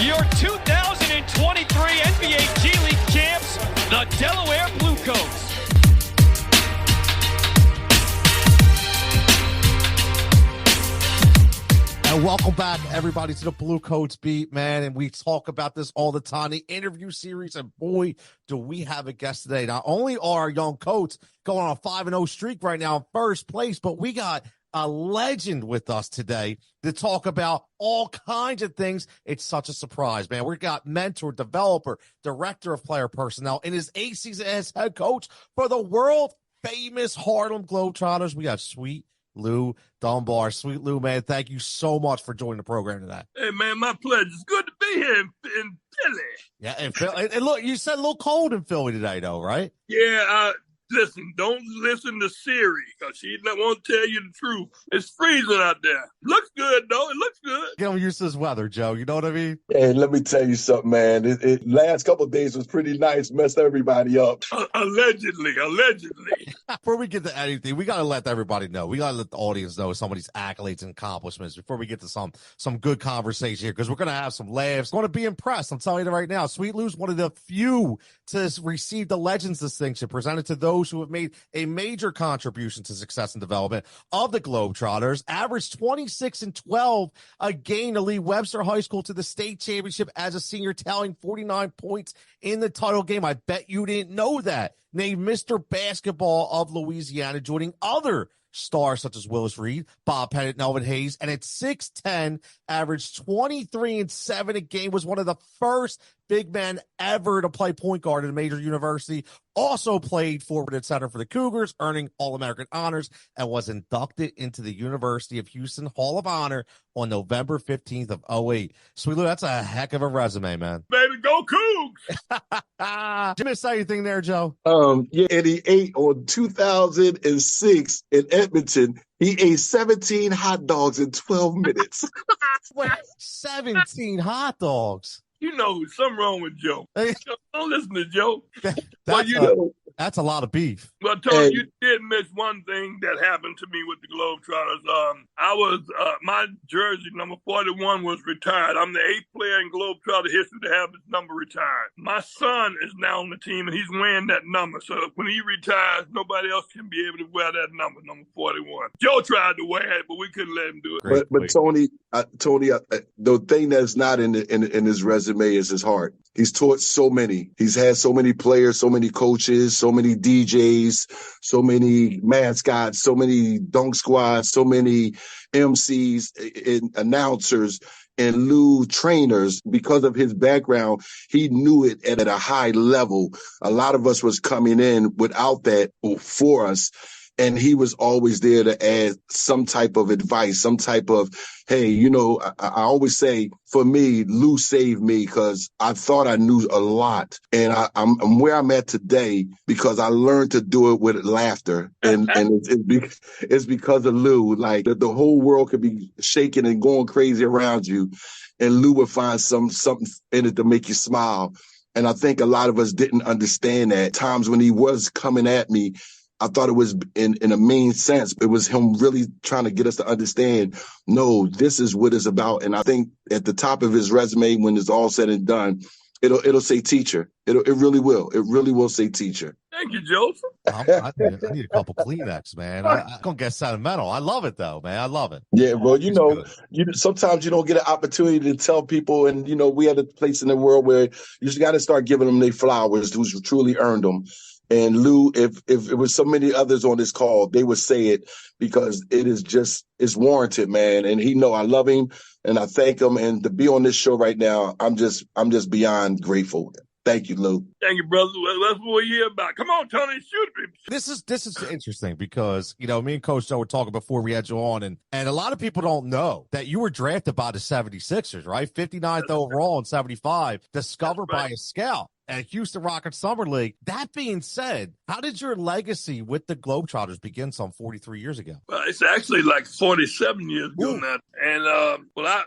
your 2023 NBA G League champs, the Delaware Blue Coats. And welcome back, everybody, to the Blue Coats beat, man. And we talk about this all the time, the interview series. And boy, do we have a guest today. Not only are our young Coats going on a 5-0 streak right now in first place, but we got a legend with us today to talk about all kinds of things. It's such a surprise, man. We got mentor, developer, director of player personnel in his 8th season as head coach for the world famous Harlem Globetrotters. We got sweet Lou Dunbar. Sweet Lou, man, thank you so much for joining the program today. Hey, man, my pleasure. It's good to be here in Philly. Yeah, and look, you said a little cold in Philly today, though, right? Yeah, listen, don't listen to Siri, because she won't tell you the truth. It's freezing out there. Looks good, though. It looks good. Get them used to this weather, Joe. You know what I mean? Hey, let me tell you something, man. It last couple of days was pretty nice. Messed everybody up. Allegedly. Before we get to anything, we got to let everybody know. We got to let the audience know some of these accolades and accomplishments before we get to some good conversation here, because we're going to have some laughs. Going to be impressed. I'm telling you right now. Sweet Lou's one of the few to receive the Legends distinction presented to those who have made a major contribution to success and development of the Globetrotters. Averaged 26-12 a game to lead Webster High School to the state championship as a senior, tallying 49 points in the title game. I bet you didn't know that. Named Mr. Basketball of Louisiana, joining other stars such as Willis Reed, Bob Pettit, Melvin Hayes, and at 6'10", averaged 23-7 a game, was one of the first big men ever to play point guard at a major university. Also played forward and center for the Cougars, earning All-American honors, and was inducted into the University of Houston Hall of Honor on November 15th of 2008. Sweet Lou, that's a heck of a resume, man. Baby, go Cougs! Did you miss anything there, Joe? Yeah, and he ate on 2006 in Edmonton. He ate 17 hot dogs in 12 minutes. Wait, 17 hot dogs. You know, something wrong with Joe. Don't listen to Joe. That's a lot of beef. Well, Tony, you did miss one thing that happened to me with the Globetrotters. My jersey, number 41, was retired. I'm the 8th player in Globetrotter history to have his number retired. My son is now on the team, and he's wearing that number. So when he retires, nobody else can be able to wear that number 41. Joe tried to wear it, but we couldn't let him do it. But Tony, the thing that's not in his resume is his heart. He's taught so many. He's had so many players, so many coaches, so many DJs, so many mascots, so many dunk squads, so many MCs and announcers and Lou trainers. Because of his background, he knew it at a high level. A lot of us was coming in without that for us. And he was always there to add some type of advice, some type of, hey, you know, I always say, for me, Lou saved me because I thought I knew a lot. And I'm where I'm at today because I learned to do it with laughter. And it's because of Lou. Like, the whole world could be shaking and going crazy around you, and Lou would find something in it to make you smile. And I think a lot of us didn't understand that. Times when he was coming at me, I thought it was in a mean sense. It was him really trying to get us to understand, no, this is what it's about. And I think at the top of his resume, when it's all said and done, it'll say teacher. It really will. It really will say teacher. Thank you, Joseph. I need a couple Kleenex, man. I'm going to get sentimental. I love it, though, man. I love it. Yeah, well, sometimes you don't get an opportunity to tell people. And, we had a place in the world where you just got to start giving them their flowers, who's truly earned them. And Lou, if it was so many others on this call, they would say it because it's warranted, man. And he know I love him and I thank him. And to be on this show right now, I'm just beyond grateful. Thank you, Lou. Thank you, brother. Well, that's what we're here about. Come on, Tony, shoot me. This is interesting because, me and Coach Joe were talking before we had you on, and a lot of people don't know that you were drafted by the 76ers, right? 59th overall in 75, discovered by a scout. at Houston Rockets Summer League. That being said, how did your legacy with the Globetrotters begin some 43 years ago? Well, it's actually like 47 years ago Ooh. now. And,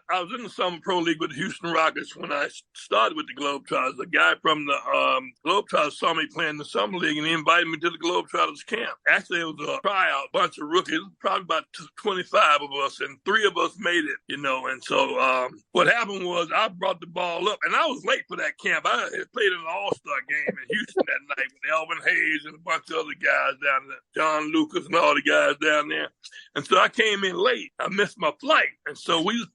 I was in the Summer Pro League with the Houston Rockets when I started with the Globetrotters. A guy from the Globetrotters saw me playing the Summer League, and he invited me to the Globetrotters camp. Actually, it was a tryout, bunch of rookies, probably about 25 of us, and 3 of us made it, And so what happened was I brought the ball up, and I was late for that camp. I had played in an all-star game in Houston that night with Elvin Hayes and a bunch of other guys down there, John Lucas and all the guys down there. And so I came in late. I missed my flight. And so we was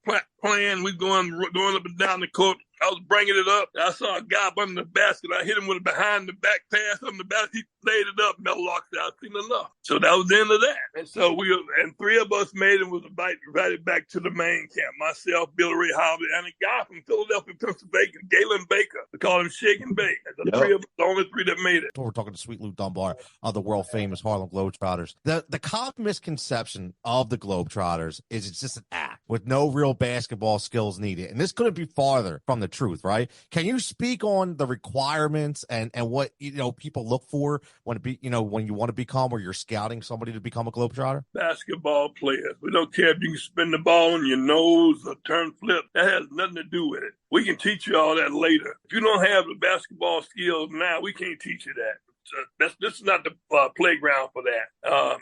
playing. We going up and down the court. I was bringing it up. I saw a guy up under the basket. I hit him with a behind-the-back pass on the basket. He laid it up. Mel locked out. Seen enough. So that was the end of that. And so 3 of us made it, was invited back to the main camp. Myself, Billy Ray Holiday, and a guy from Philadelphia, Pennsylvania, Galen Baker. We call him Shake and Bake. The 3 of us, the only 3 that made it. We're talking to sweet Lou Dunbar of the world-famous Harlem Globetrotters. The common misconception of the Globetrotters is it's just an act with no real basketball skills needed. And this couldn't be farther from the truth, right? Can you speak on the requirements and what people look for when you want to become, or you're scouting somebody to become a Globetrotter? Basketball players. We don't care if you can spin the ball on your nose or turn flip. That has nothing to do with it. We can teach you all that later. If you don't have the basketball skills now, we can't teach you that. So this is not the playground for that.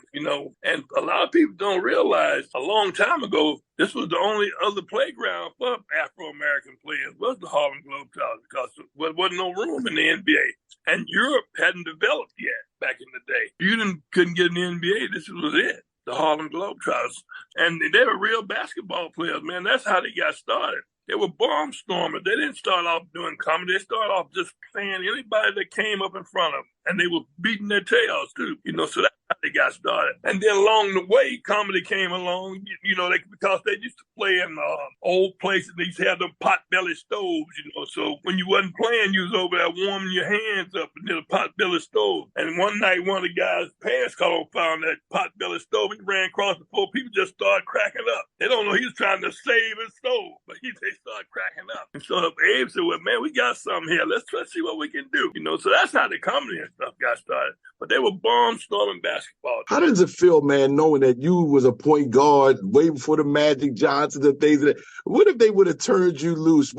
And a lot of people don't realize a long time ago, this was the only other playground for Afro-American players was the Harlem Globetrotters, because there wasn't no room in the NBA. And Europe hadn't developed yet back in the day. You couldn't get in the NBA. This was it. The Harlem Globetrotters. And they were real basketball players, man. That's how they got started. They were bomb stormers. They didn't start off doing comedy. They started off just playing anybody that came up in front of them. And they were beating their tails, too. So that's how they got started. And then along the way, comedy came along, because they used to play in old places. They used to have them pot-belly stoves, So when you wasn't playing, you was over there warming your hands up near the pot-belly stove. And one night, one of the guys' pants caught on fire on that pot-belly stove. He ran across the floor. People just started cracking up. They don't know he was trying to save his stove, but they started cracking up. And so Abe said, well, man, we got something here. Let's see what we can do. So that's how the comedy and stuff got started. But they were bomb storming basketball. How does it feel, man, knowing that you was a point guard way before the Magic Johnsons and things like that? What if they would have turned you loose?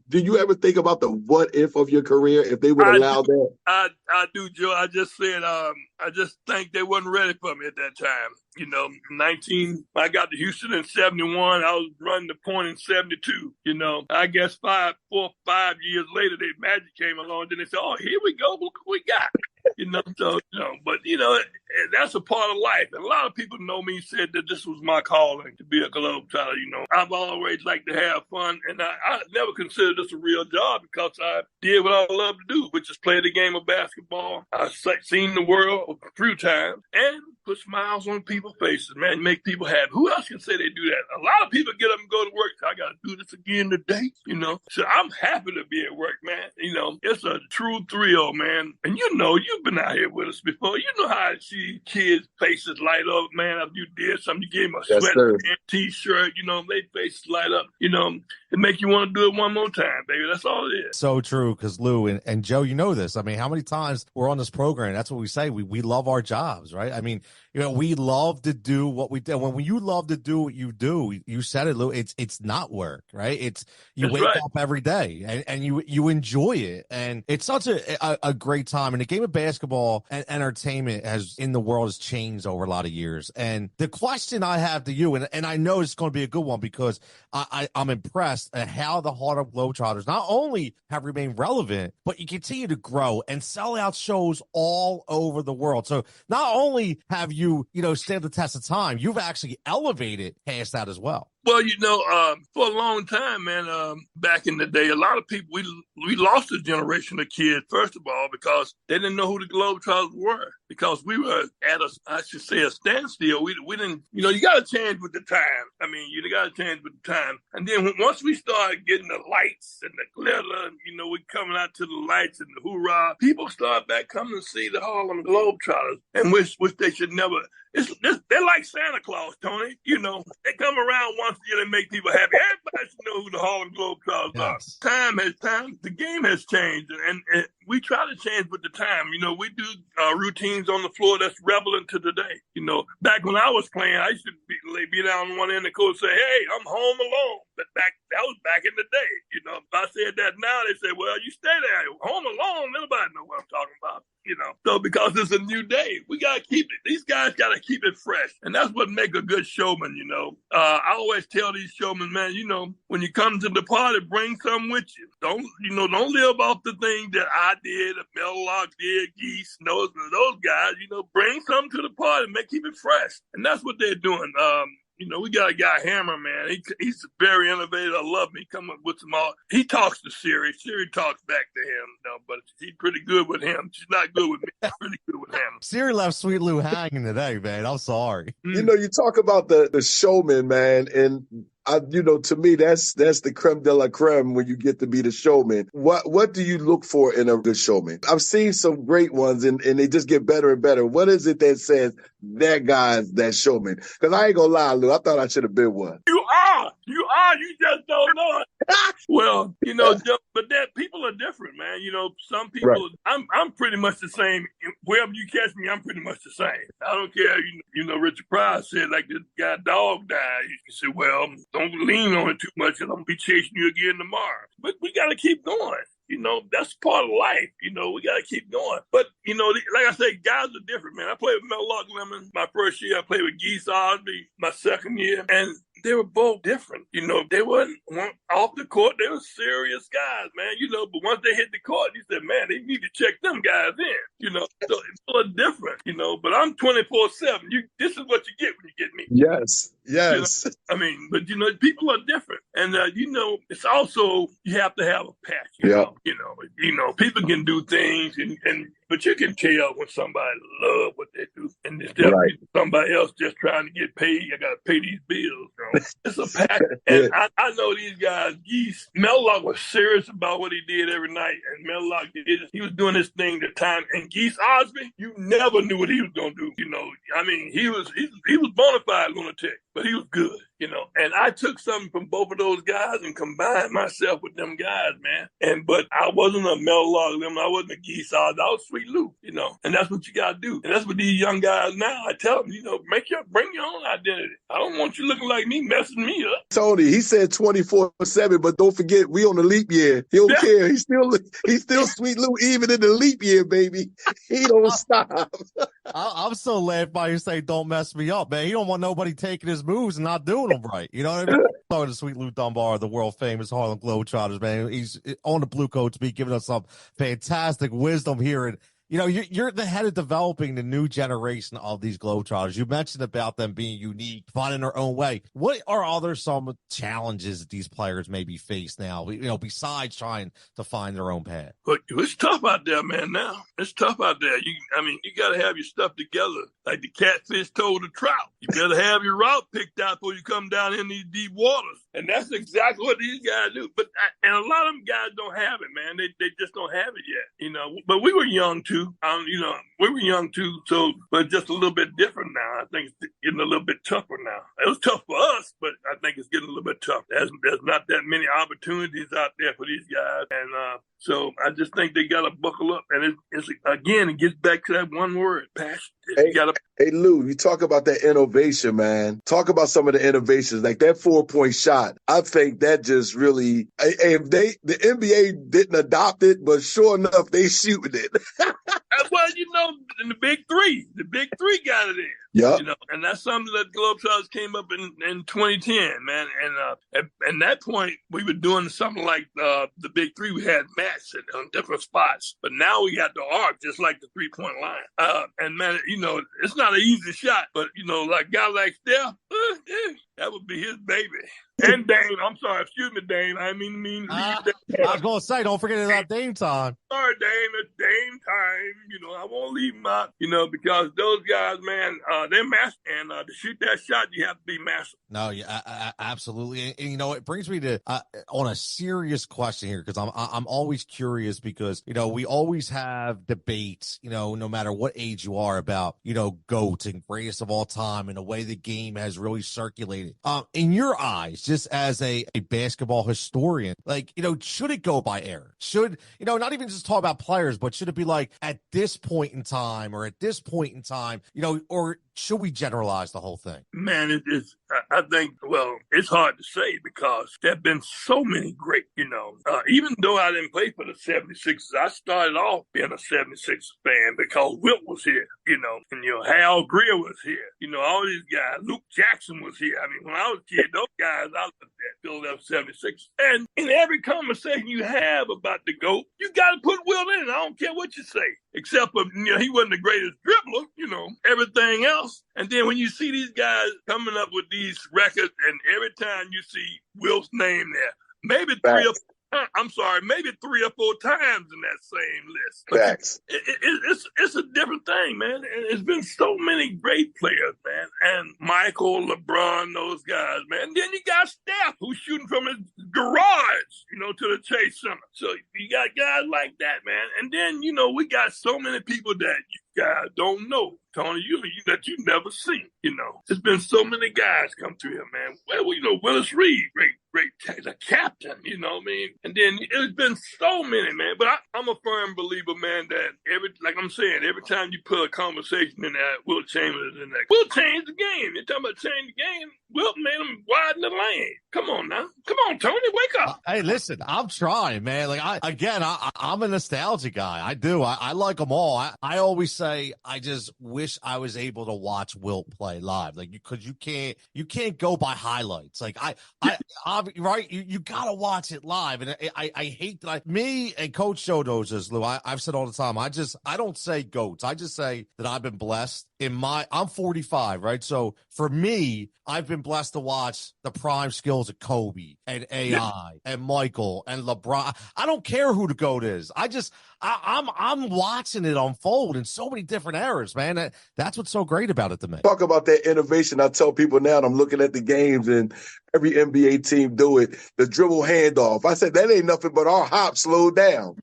Do you ever think about the what if of your career if they would allow that? I do, Joe. I just said I just think they wasn't ready for me at that time. I got to Houston in 71. I was running the point in 72. I guess 5 years later, the Magic came along. Then they said, "Oh, here we go. Look what we got." But that's a part of life. And a lot of people know me, said that this was my calling to be a Globetrotter. I've always liked to have fun, and I never considered this a real job because I did what I love to do, which is play the game of basketball. I've seen the world a few times and put smiles on people's faces, man, make people happy. Who else can say they do that? A lot of people get up and go to work. I got to do this again today, So I'm happy to be at work, man. It's a true thrill, man. And you've been out here with us before. You know how I see kids' faces light up, man, after you did something. You gave them a sweater and T-shirt, they faces light up, it make you want to do it one more time, baby. That's all it is. So true, because Lou and Joe, this. I mean, how many times we're on this program? That's what we say. We love our jobs, right? I mean, we love to do what we do. When you love to do what you do, you said it, Lou, it's not work, right? You wake up every day and you enjoy it. And it's such a great time. And the game of basketball and entertainment in the world has changed over a lot of years. And the question I have to you, and I know it's going to be a good one because I'm impressed at how the Harlem Globetrotters not only have remained relevant, but you continue to grow and sell out shows all over the world. So not only have you stand the test of time, you've actually elevated past that as well. Well, for a long time, man, back in the day, a lot of people, we lost a generation of kids, first of all, because they didn't know who the Globetrotters were, because we were at a standstill. We didn't, you got to change with the time. I mean, you got to change with the time. And then once we started getting the lights and the glitter, we coming out to the lights and the hoorah, people started back coming to see the Harlem Globetrotters, and which they should never. they're like Santa Claus, Tony. You know, they come around once a year and make people happy. Everybody should know who the Harlem Globetrotters are. The game has changed, and we try to change with the time. You know, we do routines on the floor that's relevant to today. You know, back when I was playing, I used to be down on one end and the coach say, "Hey, I'm home alone." But that was back in the day. You know, if I said that now, they say, "Well, you stay there home alone." Nobody know what I'm talking about. You know, so because it's a new day, we gotta keep it. These guys gotta keep it fresh, and that's what make a good showman. You know, I always tell these showmen, man, you know, when you come to the party, bring some with you. Don't live off the things that I did, Mellock did, Geese, those guys. You know, bring some to the party, keep it fresh, and that's what they're doing. You know, we got a guy, Hammer, man. He's very innovative. I love him. He come up with some he talks to Siri. Siri talks back to him, you know, but he's pretty good with him. She's not good with me. She's pretty good with him. Siri left Sweet Lou hanging today, man. I'm sorry. You know, you talk about the showman, man, and to me, that's the creme de la creme when you get to be the showman. What do you look for in a good showman? I've seen some great ones, and they just get better and better. What is it that says that guy's that showman? Because I ain't gonna lie, Lou, I thought I should have been one. You are. You just don't know it. Well, you know, but that people are different, man. You know, some people. Right. I'm pretty much the same. Wherever you catch me, I'm pretty much the same. I don't care. You know, Richard Pryor said, like, this guy dog died. You say, well, don't lean on it too much, and I'm gonna be chasing you again tomorrow. But we got to keep going. You know, that's part of life. You know, we got to keep going. But, you know, like I say, guys are different, man. I played with Mellock Lemon my first year. I played with Geese Osby my second year. And they were both different. You know, they weren't off the court. They were serious guys, man. You know, but once they hit the court, you said, man, they need to check them guys in. You know, so it's a little different, you know. But I'm 24/7. This is what you get when you get me. Yes. You know, I mean, but, you know, people are different. And, you know, it's also, you have to have a passion. You know, people can do things, but you can tell when somebody love what they do. And there's definitely somebody else just trying to get paid. I got to pay these bills. You know? It's a passion. And I know these guys, Geese, Mellock was serious about what he did every night. And Mellock he was doing his thing the time. And Geese Osby, you never knew what he was going to do. You know, I mean, he was bona fide lunatic, but he was good. You know, and I took something from both of those guys and combined myself with them guys, man. But I wasn't a Mellock Lemon. I wasn't a Geese Osby. I was Sweet Lou, you know. And that's what you got to do. And that's what these young guys now, I tell them, you know, bring your own identity. I don't want you looking like me, messing me up. Tony, he said 24/7, but don't forget, we on the leap year. He don't care. He's still Sweet Lou, even in the leap year, baby. He don't stop. I'm so laughed by you say, don't mess me up, man. He don't want nobody taking his moves and not doing them right. You know what I mean? Talking to Sweet Lou Dunbar, the world famous Harlem Globetrotters, man. He's on the Blue Coat Speak, giving us some fantastic wisdom here. And, you know, you're the head of developing the new generation of these Globetrotters. You mentioned about them being unique, finding their own way. What are some challenges that these players maybe face now, you know, besides trying to find their own path? But it's tough out there, man, now. It's tough out there. You got to have your stuff together. Like the catfish told the trout. You better have your route picked out before you come down in these deep waters. And that's exactly what these guys do. And a lot of them guys don't have it, man. They just don't have it yet, you know. But we were young, too. You know, we were young, too. So, but just a little bit different now. I think it's getting a little bit tougher now. It was tough for us, but I think it's getting a little bit tough. There's not that many opportunities out there for these guys. And so I just think they got to buckle up. And it gets back to that one word, passion. Hey, Lou, you talk about that innovation, man. Talk about some of the innovations, like that 4-point shot. I think that just really, if the NBA didn't adopt it, but sure enough, they shooting it. Well, you know, in the big three got it in. Yeah, you know, and that's something that Globetrotters came up in 2010, man. And at that point, we were doing something like the big three. We had matched on different spots, but now we got the arc, just like the 3-point line. And man, you know, it's not an easy shot, but you know, like a guy like Steph, that would be his baby. And Dame, I'm sorry, excuse me, Dame. I mean. I was gonna say, don't forget about Dame time. Sorry, Dame. It's Dame time. I won't leave them out, because those guys, man, they're master. And to shoot that shot, you have to be master. No, yeah, absolutely. And it brings me to on a serious question here, because I'm always curious, because we always have debates, no matter what age you are, about GOAT and greatest of all time, and the way the game has really circulated. In your eyes, just as a basketball historian, like should it go by era? Should not even just talk about players, but should it be like at this point in time, or at this point in time, or should we generalize the whole thing? Man, I think, it's hard to say, because there have been so many great, even though I didn't play for the 76ers, I started off being a 76ers fan because Wilt was here, and Hal Greer was here, all these guys. Luke Jackson was here. I mean, when I was a kid, those guys, I looked at Philadelphia 76ers. And in every conversation you have about the GOAT, you got to put Wilt in it. I don't care what you say, except for, he wasn't the greatest dribbler, everything else. And then when you see these guys coming up with these records, and every time you see Wilt's name there, maybe maybe 3 or 4 times in that same list. Facts. It's a different thing, man. And it's been so many great players, man. And Michael, LeBron, those guys, man. And then you got Steph, who's shooting from his garage, to the Chase Center. So you got guys like that, man. And then, we got so many people that you guys don't know, Tony, that you never seen, There's been so many guys come through here, man. Well, Willis Reed, great, the captain, what I mean? And then it's been so many, man. But I'm a firm believer, man, that every time you put a conversation in that, Wilt Chamberlain is in that. Wilt changed the game. You're talking about change the game. Wilt made him widen the lane. Come on now. Come on, Tony, wake up. Hey, listen, I'm trying, man. Like, I'm a nostalgia guy. I do. I like them all. I always say, I just wish I was able to watch Wilt play live. Like, because you can't go by highlights. Like, right? You gotta watch it live. And I hate that. Me and Coach Joe knows this, Lou. I've said all the time, I don't say GOATs. I just say that I've been blessed. I'm 45, right? So for me, I've been blessed to watch the prime skills of Kobe and AI and Michael and LeBron. I don't care who the GOAT is. I'm watching it unfold in so many different eras, man. That's what's so great about it to me. Talk about that innovation. I tell people now, I'm looking at the games, and every NBA team do it. The dribble handoff. I said, that ain't nothing but our hop slowed down.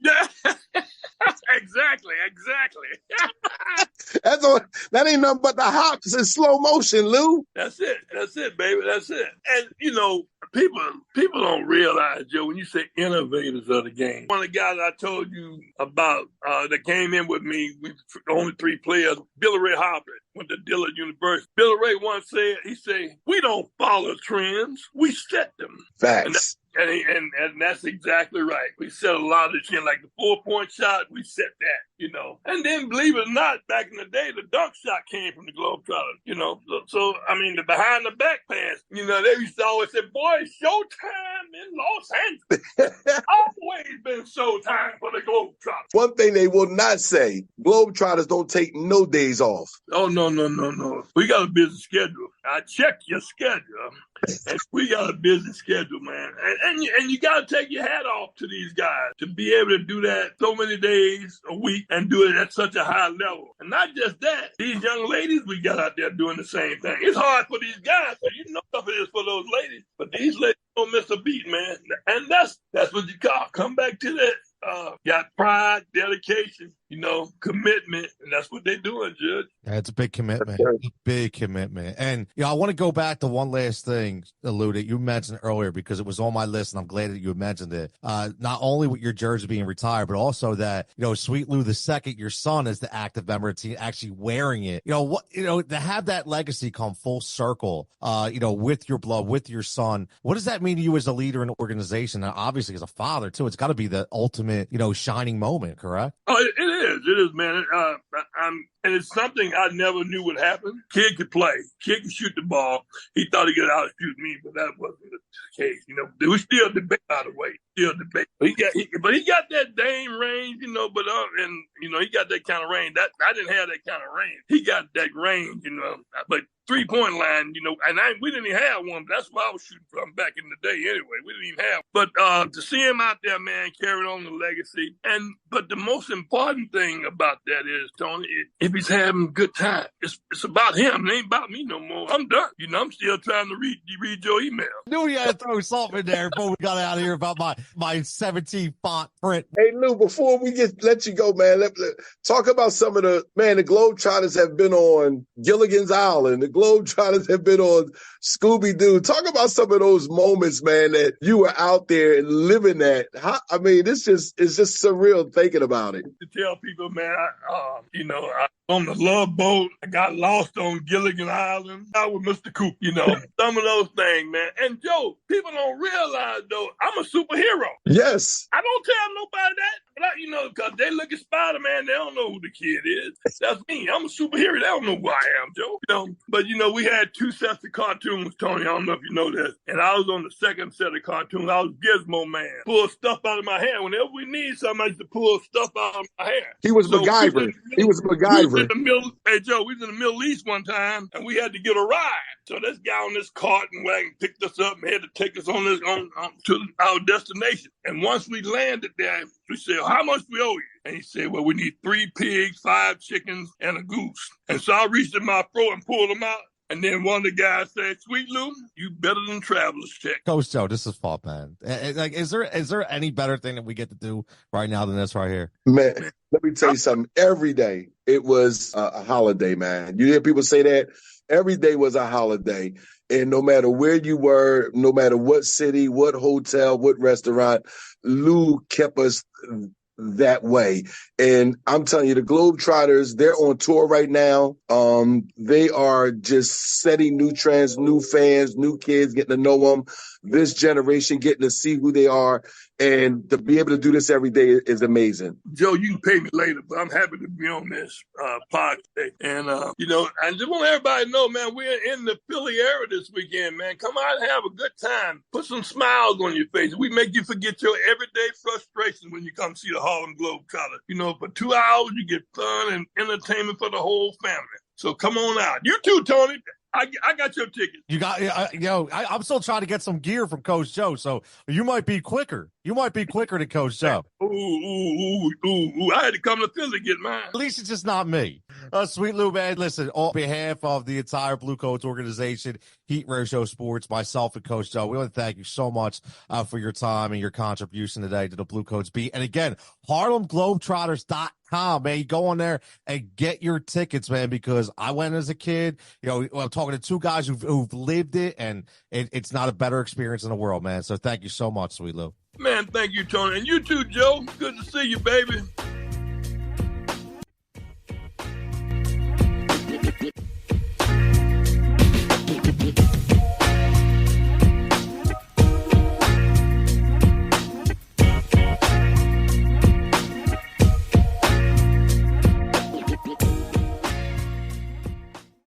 Exactly. That ain't nothing but the hops in slow motion, Lou. That's it, baby. That's it. And, people don't realize, Joe, when you say innovators of the game, one of the guys I told you about that came in with me, only 3 players, Billy Ray Harper, went to Dillard University. Billy Ray once said, we don't follow trends, we set them. Facts. And that's exactly right. We set a lot of the shit, like the 4-point shot, we set that, And then, believe it or not, back in the day, the dunk shot came from the Globetrotters, So, I mean, the behind the back pass, they used to always say, boy, it's showtime in Los Angeles. Always been showtime for the Globetrotters. One thing they will not say, Globetrotters don't take no days off. Oh, no. We got a busy schedule. I check your schedule. And we got a busy schedule, man. And you got to take your hat off to these guys to be able to do that so many days a week and do it at such a high level. And not just that, these young ladies we got out there doing the same thing. It's hard for these guys, so stuff it is for those ladies. But these ladies don't miss a beat, man. And that's what you call. Come back to that. Got pride, dedication, commitment, and that's what they're doing, Judge. Yeah, it's a big commitment. Big commitment. And I want to go back to one last thing, Lou, that you mentioned earlier, because it was on my list, and I'm glad that you mentioned it. Not only with your jersey being retired, but also that Sweet Lou II, your son, is the active member of the team, actually wearing it. To have that legacy come full circle, with your blood, with your son. What does that mean to you as a leader in the organization, and obviously as a father too? It's got to be the ultimate, shining moment, correct? Oh, it is, man. And it's something I never knew would happen. Kid could play. Kid could shoot the ball. He thought he could outshoot me, but that wasn't the case. We still debate, by the way. But he got that Dame range, he got that kind of range. That I didn't have that kind of range. He got that range, but 3-point line, and we didn't even have one. That's why I was shooting from back in the day anyway. We didn't even have. But to see him out there, man, carrying on the legacy. But the most important thing thing about that is, Tony, if he's having a good time, it's about him. It ain't about me no more. I'm done. You know, I'm still trying to read your email. Knew you had to throw something in there before we got out of here about my 17 font print. Hey, Lou, before we let you go, man, let talk about some of the Globetrotters have been on Gilligan's Island. The Globetrotters have been on Scooby-Doo. Talk about some of those moments, man, that you were out there and living that. It's just surreal thinking about it. To tell people, man, I on the Love Boat, I got lost on Gilligan Island. I was Mr. Coop, some of those things, man. And Joe, people don't realize, though, I'm a superhero. Yes. I don't tell nobody that, but because they look at Spider-Man, they don't know who the kid is. That's me. I'm a superhero. They don't know who I am, Joe. But, we had 2 sets of cartoons, Tony. I don't know if you know this. And I was on the second set of cartoons. I was Gizmo Man. Pull stuff out of my hair. Whenever we need something, I used to pull stuff out of my hair. He was MacGyver. Hey, Joe, we was in the Middle East one time, and we had to get a ride. So this guy on this cart and wagon picked us up and had to take us on to our destination. And once we landed there, we said, how much we owe you? And he said, well, we need 3 pigs, 5 chickens, and a goose. And so I reached in my throat and pulled them out. And then one of the guys said, Sweet Lou, you better than traveler's check. Coach Joe, this is fun, man. Is there any better thing that we get to do right now than this right here? Man, let me tell you something. Every day it was a holiday, man. You hear people say that? Every day was a holiday. And no matter where you were, no matter what city, what hotel, what restaurant, Lou kept us that way. And I'm telling you, the Globetrotters, they're on tour right now. They are just setting new trends, new fans, new kids getting to know them. This generation getting to see who they are. And to be able to do this every day is amazing. Joe, you can pay me later, but I'm happy to be on this pod today. And, I just want everybody to know, man, we're in the Philly area this weekend, man. Come out and have a good time. Put some smiles on your face. We make you forget your everyday frustrations when you come see the Harlem Globetrotters. For 2 hours, you get fun and entertainment for the whole family. So come on out. You too, Tony. I got your ticket. You got, I'm still trying to get some gear from Coach Joe, so you might be quicker. You might be quicker than Coach Joe. Ooh. I had to come to Philly to get mine. At least it's just not me. Sweet Lou, man, listen, on behalf of the entire Blue Coats organization, Heat Ratio Sports, myself and Coach Joe, we want to thank you so much for your time and your contribution today to the Blue Coats beat. And again, HarlemGlobetrotters.com, man. You go on there and get your tickets, man, because I went as a kid. I'm talking to 2 guys who've lived it, and it's not a better experience in the world, man. So thank you so much, Sweet Lou. Man, thank you, Tony. And you too, Joe. Good to see you, baby.